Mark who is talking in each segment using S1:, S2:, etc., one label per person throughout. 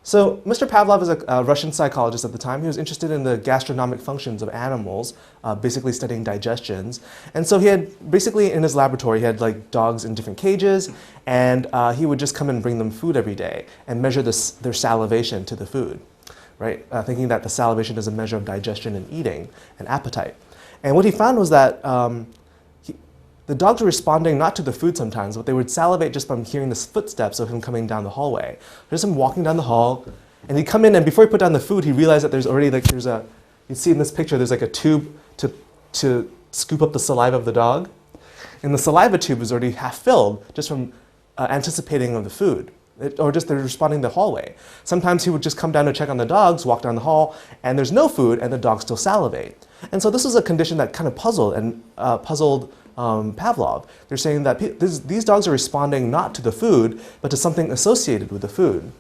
S1: So Mr. Pavlov is a Russian psychologist at the time. He was interested in the gastronomic functions of animals, basically studying digestions. And so he had, basically in his laboratory, he had like dogs in different cages, and he would just come and bring them food every day and measure their salivation to the food, right? Thinking that the salivation is a measure of digestion and eating and appetite. And what he found was that the dogs were responding not to the food sometimes, but they would salivate just from hearing the footsteps of him coming down the hallway. There's him walking down the hall, and he'd come in, and before he put down the food, he realized that there's already like, you see in this picture, there's like a tube to scoop up the saliva of the dog. And the saliva tube is already half filled just from anticipating of the food, or just they're responding to the hallway. Sometimes he would just come down to check on the dogs, walk down the hall, and there's no food, and the dogs still salivate. And so this was a condition that kind of puzzled Pavlov. They're saying that these dogs are responding not to the food, but to something associated with the food.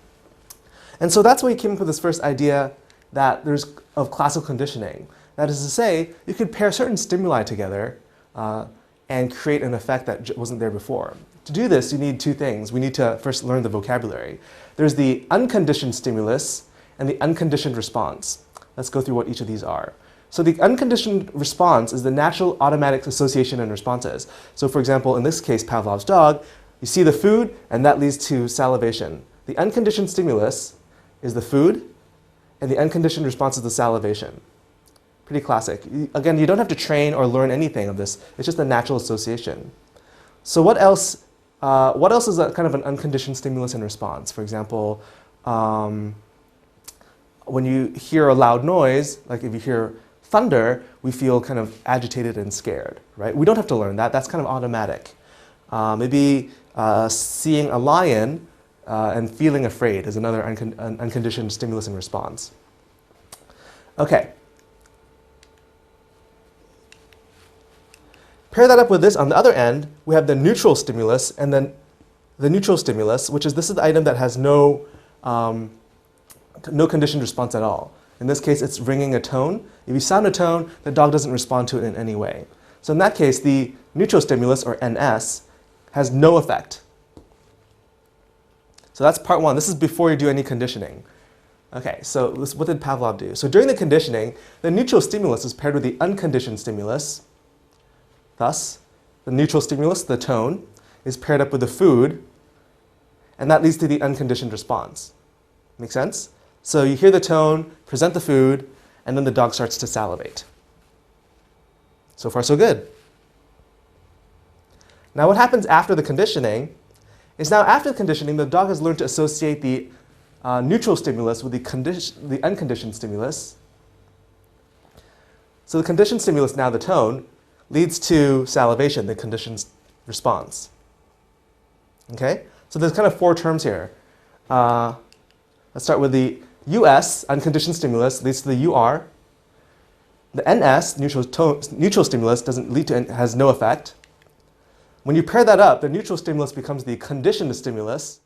S1: And so that's why he came up with this first idea of classical conditioning. That is to say, you could pair certain stimuli together and create an effect that wasn't there before. To do this, you need two things. We need to first learn the vocabulary. There's the unconditioned stimulus and the unconditioned response. Let's go through what each of these are. So the unconditioned response is the natural automatic association and responses. So for example, in this case, Pavlov's dog, you see the food, and that leads to salivation. The unconditioned stimulus is the food, and the unconditioned response is the salivation. Pretty classic. Again, you don't have to train or learn anything of this. It's just a natural association. So what else is a kind of an unconditioned stimulus and response? For example, when you hear a loud noise, like if you hear thunder, we feel kind of agitated and scared, right? We don't have to learn that. That's kind of automatic. Maybe seeing a lion and feeling afraid is another unconditioned stimulus and response. Okay. Pair that up with this. On the other end, we have the neutral stimulus, and then the neutral stimulus, this is the item that has no conditioned response at all. In this case, it's ringing a tone. If you sound a tone, the dog doesn't respond to it in any way. So in that case, the neutral stimulus, or NS, has no effect. So that's part one. This is before you do any conditioning. Okay, so what did Pavlov do? So during the conditioning, the neutral stimulus is paired with the unconditioned stimulus. Thus, the neutral stimulus, the tone, is paired up with the food, and that leads to the unconditioned response. Make sense? So you hear the tone, present the food, and then the dog starts to salivate. So far, so good. Now what happens after the conditioning is now after the conditioning, the dog has learned to associate the neutral stimulus with the unconditioned stimulus. So the conditioned stimulus, now the tone, leads to salivation, the conditioned response. Okay? So there's kind of four terms here. Let's start with the US, unconditioned stimulus, leads to the UR. The NS, neutral stimulus, has no effect. When you pair that up, the neutral stimulus becomes the conditioned stimulus,